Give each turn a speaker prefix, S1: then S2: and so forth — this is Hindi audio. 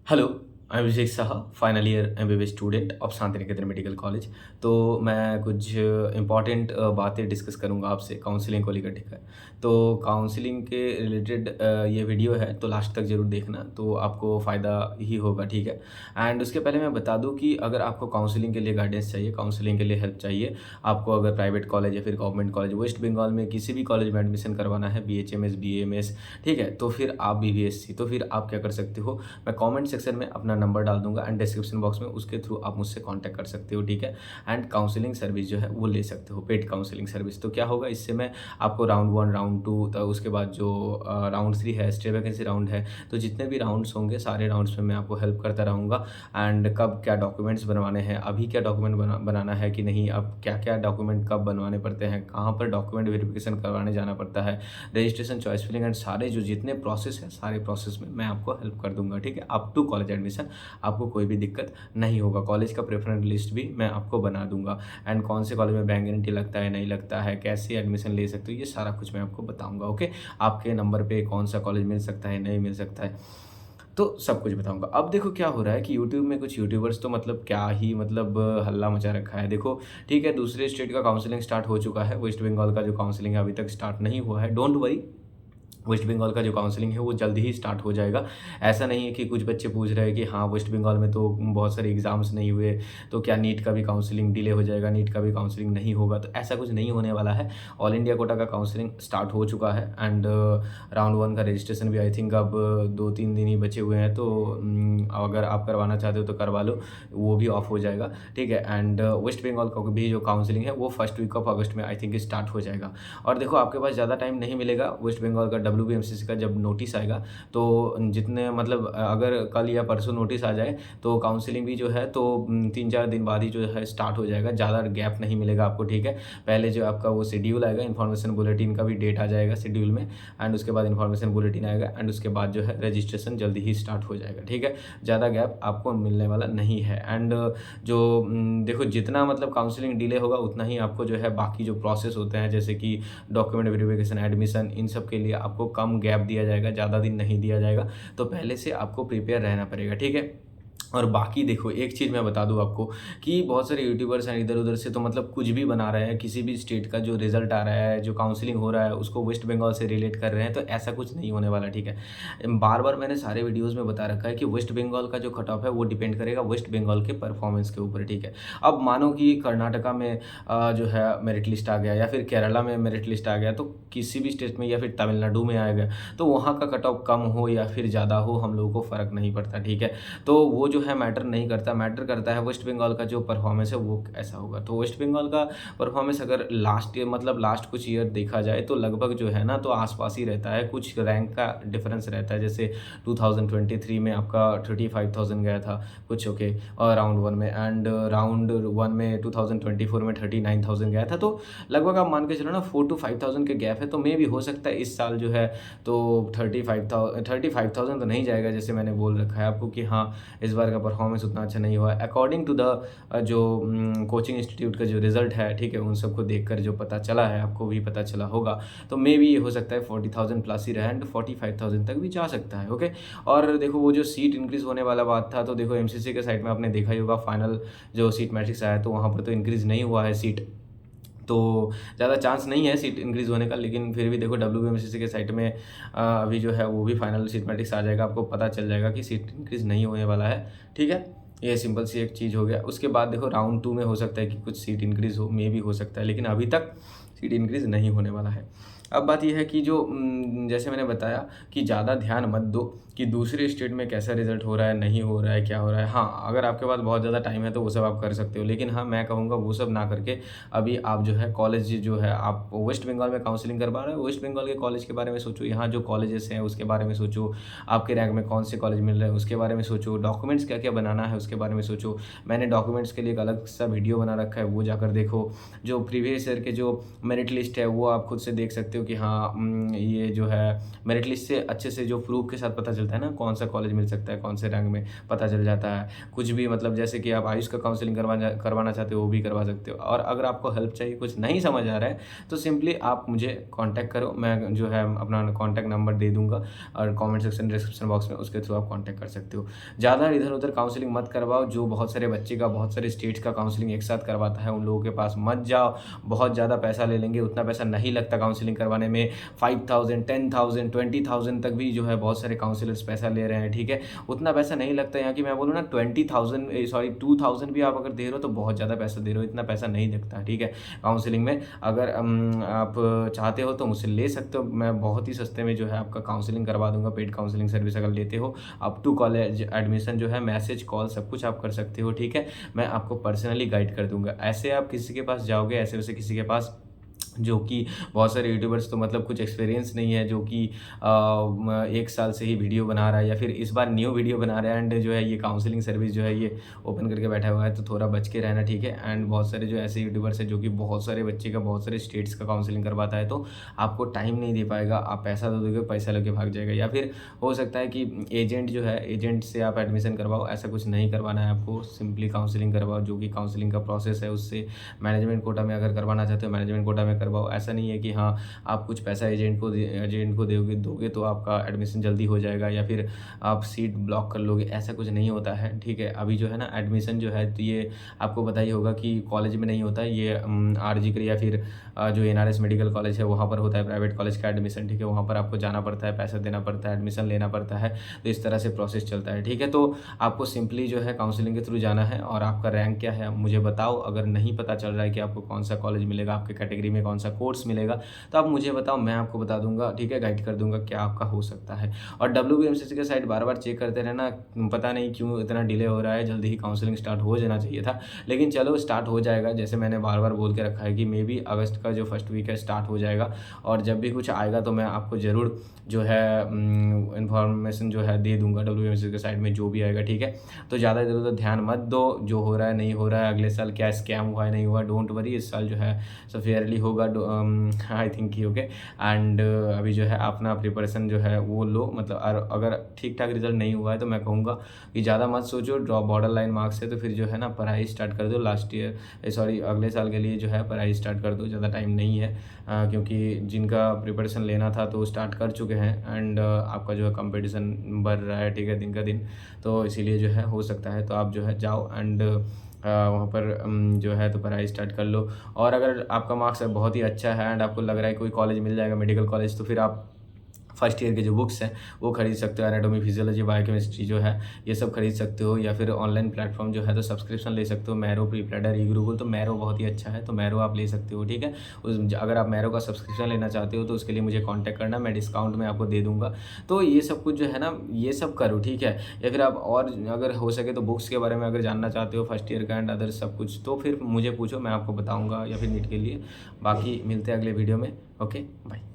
S1: Hello, I am Abhishek Saha, final year MBBS student of Santiniketan medical college. तो मैं कुछ इम्पॉर्टेंट बातें डिस्कस करूँगा आपसे काउंसलिंग को लेकर, ठीक है? तो काउंसलिंग के रिलेटेड ये वीडियो है, तो लास्ट तक ज़रूर देखना, तो आपको फ़ायदा ही होगा, ठीक है? एंड उसके पहले मैं बता दूँ कि अगर आपको काउंसलिंग के लिए गाइडेंस चाहिए, काउंसलिंग के लिए हेल्प चाहिए, आपको अगर प्राइवेट कॉलेज या फिर गवर्नमेंट कॉलेज, वेस्ट बंगाल में किसी भी कॉलेज में एडमिशन करवाना है, बीएचएमएस, बीएएमएस, ठीक है? तो फिर आप बीबीएससी, तो फिर आप क्या कर सकते हो, मैं कमेंट सेक्शन में अपना नंबर डाल दूँगा एंड डिस्क्रिप्शन बॉक्स में उसके थ्रू आप मुझसे कांटेक्ट कर सकते हो, ठीक है? एंड काउंसलिंग सर्विस जो है वो ले सकते हो, पेड काउंसलिंग सर्विस। तो क्या होगा इससे, मैं आपको राउंड 1, राउंड 2 उसके बाद जो राउंड 3 है, स्टे वैकेंसी राउंड है, तो जितने भी राउंड्स होंगे सारे राउंड्स में मैं आपको हेल्प करता रहूँगा। एंड कब क्या डॉक्यूमेंट्स बनवाने हैं, अभी क्या डॉक्यूमेंट बनाना है कि नहीं, अब क्या-क्या डॉक्यूमेंट कब बनवाने पड़ते हैं, कहाँ पर डॉक्यूमेंट वेरिफिकेशन करवाने जाना पड़ता है, रजिस्ट्रेशन, चॉइस फिलिंग एंड सारे जो जितने प्रोसेस हैं, सारे प्रोसेस में मैं आपको हेल्प कर दूँगा, ठीक है? अप टू कॉलेज एडमिशन आपको कोई भी दिक्कत नहीं होगा। कॉलेज का प्रेफ़रेंस लिस्ट भी मैं आपको बना दूँगा एंड कौन से कॉलेज में बैंक गारंटी लगता है, नहीं लगता है, कैसे एडमिशन ले सकते हो, ये सारा कुछ मैं आपको बताऊँगा, ओके? आपके नंबर पे कौन-सा कॉलेज मिल सकता है, नहीं मिल सकता है, तो सब कुछ बताऊँगा। अब देखो क्या हो रहा है कि यूट्यूब में कुछ यूट्यूबर्स तो मतलब क्या ही मतलब हल्ला मचा रखा है। देखो, ठीक है, दूसरे स्टेट का काउंसलिंग स्टार्ट हो चुका है, वेस्ट बंगाल का जो काउंसलिंग है अभी तक स्टार्ट नहीं हुआ है। डोंट वरी, वेस्ट बंगाल का जो काउंसलिंग है वो जल्द ही स्टार्ट हो जाएगा। ऐसा नहीं है कि कुछ बच्चे पूछ रहे हैं कि हाँ, वेस्ट बंगाल में तो बहुत सारे एग्ज़ाम्स नहीं हुए, तो क्या नीट का भी काउंसलिंग डिले हो जाएगा, नीट का भी काउंसलिंग नहीं होगा? तो ऐसा कुछ नहीं होने वाला है। ऑल इंडिया कोटा का काउंसलिंग स्टार्ट हो चुका है एंड राउंड 1 का रजिस्ट्रेशन भी आई थिंक अब 2-3 दिन ही बचे हुए हैं, तो अगर आप करवाना चाहते हो तो करवा लो, वो भी ऑफ हो जाएगा, ठीक है? एंड वेस्ट बंगाल का भी जो काउंसलिंग है वो फर्स्ट वीक ऑफ अगस्त में आई थिंक स्टार्ट हो जाएगा। और देखो, आपके पास ज़्यादा टाइम नहीं मिलेगा। वेस्ट बंगाल का डब्ल्यूबीएमसीसी का जब नोटिस आएगा, तो जितने मतलब अगर कल या परसों नोटिस आ जाए तो काउंसलिंग भी जो है तो 3-4 दिन बाद ही जो है स्टार्ट हो जाएगा। ज़्यादा गैप नहीं मिलेगा आपको, ठीक है? पहले जो आपका वो शेड्यूल आएगा, इन्फॉर्मेशन बुलेटिन का भी डेट आ जाएगा शेड्यूल में, एंड उसके बाद इन्फॉर्मेशन बुलेटिन आएगा एंड उसके बाद जो है रजिस्ट्रेशन जल्दी ही स्टार्ट हो जाएगा, ठीक है? ज़्यादा गैप आपको मिलने वाला नहीं है एंड जो देखो, जितना मतलब काउंसलिंग डिले होगा उतना ही आपको जो है बाकी जो प्रोसेस होते हैं, जैसे कि डॉक्यूमेंट वेरिफिकेशन, एडमिशन, इन सब के लिए आपको कम गैप दिया जाएगा, ज़्यादा दिन नहीं दिया जाएगा। तो पहले से आपको प्रिपेयर रहना पड़ेगा, ठीक है? और बाकी देखो, एक चीज़ मैं बता दूँ आपको कि बहुत सारे यूट्यूबर्स हैं इधर-उधर से, तो मतलब कुछ भी बना रहे हैं, किसी भी स्टेट का जो रिज़ल्ट आ रहा है, जो काउंसलिंग हो रहा है, उसको वेस्ट बंगाल से रिलेट कर रहे हैं, तो ऐसा कुछ नहीं होने वाला, ठीक है? बार-बार मैंने सारे वीडियोज़ में बता रखा है कि वेस्ट बंगाल का जो कट ऑफ है वो डिपेंड करेगा वेस्ट बंगाल के परफॉर्मेंस के ऊपर, ठीक है? अब मानो कि कर्नाटका में जो है मेरिट लिस्ट आ गया, या फिर केरला में मेरिट लिस्ट आ गया, तो किसी भी स्टेट में या फिर तमिलनाडु में आ गया, तो वहाँ का कट ऑफ कम हो या फिर ज़्यादा हो, हम लोगों को फ़र्क नहीं पड़ता, ठीक है? तो वो जो है मैटर नहीं करता, मैटर करता है वेस्ट बंगाल का जो परफॉर्मेंस है वो ऐसा होगा। तो वेस्ट बंगाल का परफॉर्मेंस अगर लास्ट ईयर मतलब लास्ट कुछ ईयर देखा जाए तो लगभग जो है ना, तो आस-पास ही रहता है, कुछ रैंक का डिफरेंस रहता है। जैसे 2023 में आपका 35,000 गया था कुछ, ओके, और राउंड 1 में, एंड राउंड 1 में 2024 में 39,000 गया था। तो लगभग आप मान के चलो ना 4 टू 5,000 के गैप है, तो मे भी हो सकता है इस साल जो है तो 35,000 तो नहीं जाएगा, जैसे मैंने बोल रखा है आपको कि हाँ, इस बार का परफॉर्मेंस उतना अच्छा नहीं हुआ है। अकॉर्डिंग टू द जो कोचिंग इंस्टीट्यूट का जो रिज़ल्ट है, ठीक है, उन सबको देखकर जो पता चला है, आपको भी पता चला होगा, तो मे बी ये हो सकता है 40,000 प्लस ही रहे एंड 45,000 तक भी जा सकता है, ओके। और देखो, वो जो सीट इंक्रीज़ होने वाला बात था, तो देखो एमसीसी के साइड में आपने देखा ही होगा, फाइनल जो सीट मैट्रिक्स आया, तो वहाँ पर तो इंक्रीज़ नहीं हुआ है सीट, तो ज़्यादा चांस नहीं है सीट इंक्रीज़ होने का। लेकिन फिर भी देखो, डब्ल्यूबीएमसीसी के साइट में अभी जो है वो भी फाइनल सीट मैट्रिक्स आ जाएगा, आपको पता चल जाएगा कि सीट इंक्रीज़ नहीं होने वाला है, ठीक है? ये सिंपल सी एक चीज़ हो गया। उसके बाद देखो, राउंड 2 में हो सकता है कि कुछ सीट इंक्रीज़ हो, मे बी हो सकता है, लेकिन अभी तक सीट इंक्रीज़ नहीं होने वाला है। अब बात ये है कि जो जैसे मैंने बताया कि ज़्यादा ध्यान मत दो कि दूसरे स्टेट में कैसा रिज़ल्ट हो रहा है, नहीं हो रहा है, क्या हो रहा है। हाँ, अगर आपके पास बहुत ज़्यादा टाइम है तो वो सब आप कर सकते हो, लेकिन हाँ, मैं कहूँगा वो सब ना करके अभी आप जो है कॉलेज जो है, आप वेस्ट बंगाल में काउंसलिंग करवा रहे हो, वेस्ट बंगाल के कॉलेज के बारे में सोचो, यहाँ जो कॉलेजेस हैं उसके बारे में सोचो, आपके रैंक में कौन से कॉलेज मिल रहे हैं उसके बारे में सोचो, डॉक्यूमेंट्स क्या-क्या बनाना है उसके बारे में सोचो। मैंने डॉक्यूमेंट्स के लिए एक अलग सा वीडियो बना रखा है, वो जाकर देखो। जो प्रीवियस ईयर के जो मेरिट लिस्ट है वो आप खुद से देख सकते हो हो कि हाँ ये जो है मेरिट लिस्ट से अच्छे से जो प्रूफ के साथ पता चलता है ना कौन सा कॉलेज मिल सकता है, कौन से रैंक में पता चल जाता है। कुछ भी मतलब जैसे कि आप आयुष का काउंसलिंग करवाना चाहते हो वो भी करवा सकते हो। और अगर आपको हेल्प चाहिए, कुछ नहीं समझ आ रहा है, तो सिंपली आप मुझे कॉन्टैक्ट करो। मैं जो है अपना कॉन्टैक्ट नंबर दे दूँगा और कमेंट सेक्शन डिस्क्रिप्शन बॉक्स में, उसके थ्रू आप कॉन्टैक्ट कर सकते हो। ज़्यादा इधर-उधर काउंसलिंग मत करवाओ, जो बहुत सारे बच्चे का बहुत सारे स्टेट्स का काउंसलिंग एक साथ करवाता है, उन लोगों के पास मत जाओ। बहुत ज़्यादा पैसा ले लेंगे, उतना पैसा नहीं लगता काउंसलिंग करवाने में। 5,000, 10,000, 20,000 तक भी जो है बहुत सारे काउंसलर्स पैसा ले रहे हैं, ठीक है? उतना पैसा नहीं लगता। यहाँ की मैं बोलूँ ना 2,000 भी आप अगर दे रहे हो तो बहुत ज़्यादा पैसा दे रहे हो, इतना पैसा नहीं लगता, ठीक है? काउंसलिंग में अगर आप चाहते हो तो मुझसे ले सकते हो। मैं बहुत ही सस्ते में जो है आपका काउंसलिंग करवा दूँगा। पेड काउंसलिंग सर्विस अगर लेते हो, अप टू कॉलेज एडमिशन जो है, मैसेज, कॉल सब कुछ आप कर सकते हो, ठीक है? मैं आपको पर्सनली गाइड कर दूँगा। ऐसे आप किसी के पास जाओगे, ऐसे-वैसे किसी के पास जो कि बहुत सारे यूट्यूबर्स तो मतलब कुछ एक्सपीरियंस नहीं है, जो कि 1 साल से ही वीडियो बना रहा है या फिर इस बार न्यू वीडियो बना रहा है एंड जो है ये काउंसलिंग सर्विस जो है ये ओपन करके बैठा हुआ है, तो थोड़ा बच के रहना, ठीक है? एंड बहुत सारे जो ऐसे यूट्यूबर्स हैं जो कि बहुत सारे बच्चे का बहुत सारे स्टेट्स का काउंसलिंग करवाता है, तो आपको टाइम नहीं दे पाएगा। आप पैसा दे दोगे, पैसा लेके भाग जाएगा। या फिर हो सकता है कि एजेंट जो है, एजेंट से आप एडमिशन करवाओ, ऐसा कुछ नहीं करवाना है आपको। सिंपली काउंसलिंग करवाओ, जो कि काउंसलिंग का प्रोसेस है उससे मैनेजमेंट कोटा में अगर करवाना चाहते हो, मैनेजमेंट कोटा में करवाओ। ऐसा नहीं है कि हाँ, आप कुछ पैसा एजेंट को दोगे तो आपका एडमिशन जल्दी हो जाएगा या फिर आप सीट ब्लॉक कर लोगे, ऐसा कुछ नहीं होता है, ठीक है? अभी जो है ना एडमिशन जो है, तो ये आपको पता ही होगा कि कॉलेज में नहीं होता है, ये आरजी कर या फिर जो एनआरएस मेडिकल कॉलेज है वहाँ पर होता है, प्राइवेट कॉलेज का एडमिशन, ठीक है? वहाँ पर आपको जाना पड़ता है, पैसा देना पड़ता है, एडमिशन लेना पड़ता है, तो इस तरह से प्रोसेस चलता है, ठीक है? तो आपको सिंपली जो है काउंसलिंग के थ्रू जाना है और आपका रैंक क्या है मुझे बताओ। अगर नहीं पता चल रहा है कि आपको कौन सा कॉलेज मिलेगा, आपके कैटेगरी में कौन सा कोर्स मिलेगा, तो आप मुझे बताओ, मैं आपको बता दूँगा, ठीक है? गाइड कर दूँगा क्या आपका हो सकता है। और डब्ल्यूबीएमसीसी का साइट बार-बार चेक करते रहना, पता नहीं क्यों इतना डिले हो रहा है, जल्दी ही काउंसलिंग स्टार्ट हो जाना चाहिए था। लेकिन चलो स्टार्ट हो जाएगा, जैसे मैंने बार-बार बोल के रखा है कि मेबी अगस्त का जो फर्स्ट वीक है स्टार्ट हो जाएगा और जब भी कुछ आएगा तो मैं आपको ज़रूर जो है इन्फॉर्मेशन जो है दे दूँगा डब्ल्यूबीएमसीसी के साइट में जो भी आएगा, ठीक है? तो ज़्यादा इधर-उधर ध्यान मत दो, जो हो रहा है नहीं हो रहा है, अगले साल क्या स्कैम हुआ है नहीं हुआ, डोंट वरी, इस साल जो है सब फेयरली होगा, आई थिंक कि ओके। एंड अभी जो है अपना प्रिपरेशन जो है वो लो, मतलब और अगर ठीक-ठाक रिज़ल्ट नहीं हुआ है तो मैं कहूँगा कि ज़्यादा मत सोचो, ड्रॉप बॉर्डर लाइन मार्क्स है तो फिर जो है ना पढ़ाई स्टार्ट कर दो। अगले साल के लिए जो है पढ़ाई स्टार्ट कर दो, ज़्यादा टाइम नहीं है, क्योंकि जिनका प्रिपरेशन लेना था तो स्टार्ट कर चुके हैं एंड आपका जो है कंपटीशन बढ़ रहा है, ठीक है, दिन का दिन, तो इसीलिए जो है हो सकता है तो आप जो है जाओ एंड वहाँ पर जो है तो पढ़ाई स्टार्ट कर लो। और अगर आपका मार्क्स बहुत ही अच्छा है एंड आपको लग रहा है कोई कॉलेज मिल जाएगा मेडिकल कॉलेज, तो फिर आप फर्स्ट ईयर के जो बुक्स हैं वो खरीद सकते हो। एनाटॉमी, फिजियोलॉजी, बायोकेमिस्ट्री जो है ये सब खरीद सकते हो, या फिर ऑनलाइन प्लेटफॉर्म जो है तो सब्सक्रिप्शन ले सकते हो, मैरो, प्रीप्लेडर, ई गुरुकुल। तो मैरो बहुत ही अच्छा है, तो मैरो आप ले सकते हो, ठीक है? अगर आप मैरो का सब्सक्रिप्शन लेना चाहते हो तो उसके लिए मुझे कॉन्टैक्ट करना, मैं डिस्काउंट में आपको दे दूँगा। तो ये सब कुछ जो है ना ये सब करो, ठीक है? या फिर आप और अगर हो सके तो बुक्स के बारे में अगर जानना चाहते हो फर्स्ट ईयर का एंड अदर सब कुछ, तो फिर मुझे पूछो, मैं आपको बताऊँगा, या फिर नीट के लिए। बाकी मिलते हैं अगले वीडियो में। Okay, bye.